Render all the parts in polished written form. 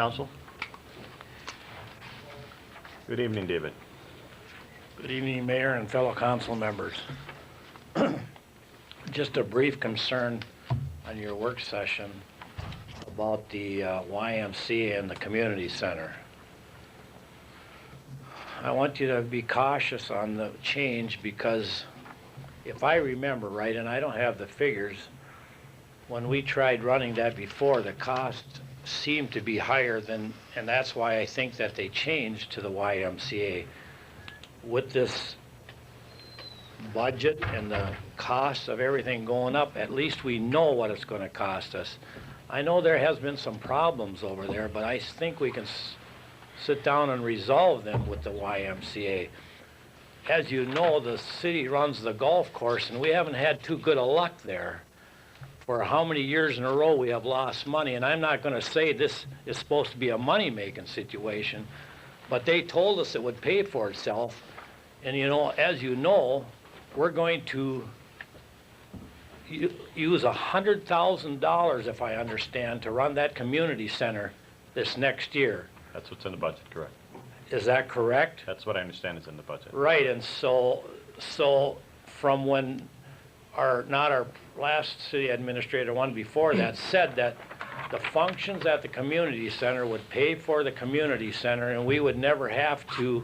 Council. Good evening, David. Good evening, Mayor and fellow council members. Just a brief concern on your work session about the YMCA and the community center. I want you to be cautious on the change because if I remember right, and I don't have the figures, when we tried running that before, the cost seemed to be higher than, and that's why I think that they changed to the YMCA. With this budget and the cost of everything going up, at least we know what it's going to cost us. I know there has been some problems over there, but I think we can sit down and resolve them with the YMCA. As you know, the city runs the golf course, and we haven't had too good a luck there. For how many years in a row we have lost money, and I'm not going to say this is supposed to be a money-making situation, but they told us it would pay for itself. And you know, as you know, we're going to use $100,000, if I understand, to run that community center this next year. That's what's in the budget, correct? Is that correct? That's what I understand is in the budget. Right, and so from when our last city administrator, one before that, said that the functions at the community center would pay for the community center and we would never have to,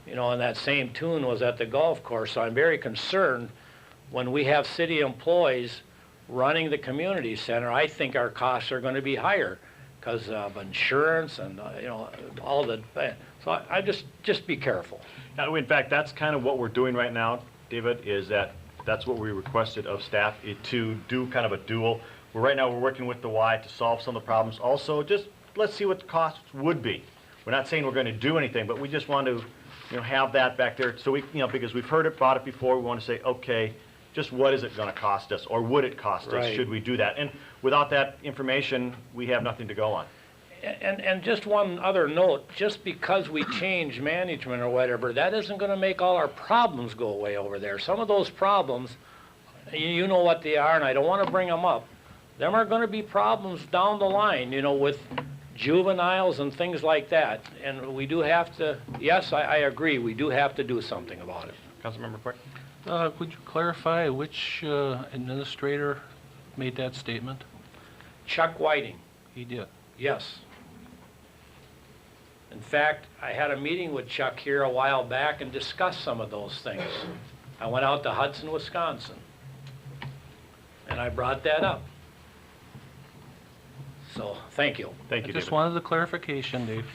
you know, and that same tune was at the golf course. So I'm very concerned when we have city employees running the community center. I think our costs are going to be higher because of insurance and, you know, all the, so I just be careful. Now, in fact, that's kind of what we're doing right now, David, is that's what we requested of staff to do kind of a dual. Right now we're working with the Y to solve some of the problems. Also, just let's see what the costs would be. We're not saying we're going to do anything, but we just want to, you know, have that back there. So we, you know, because we've heard about it before, we want to say, okay, just what is it going to cost us, or would it cost us? Right. Should we do that? And without that information, we have nothing to go on. And just one other note, just because we change management or whatever, that isn't going to make all our problems go away over there. Some of those problems, you know what they are, and I don't want to bring them up. Them are going to be problems down the line, you know, with juveniles and things like that. And we do have to, yes, I agree, we do have to do something about it. Councilmember Quick? Would you clarify which administrator made that statement? Chuck Whiting, He did. yes. In fact, I had a meeting with Chuck here a while back and discussed some of those things. I went out to Hudson, Wisconsin, and I brought that up. So, thank you. Thank you, I just David. wanted the clarification, Dave.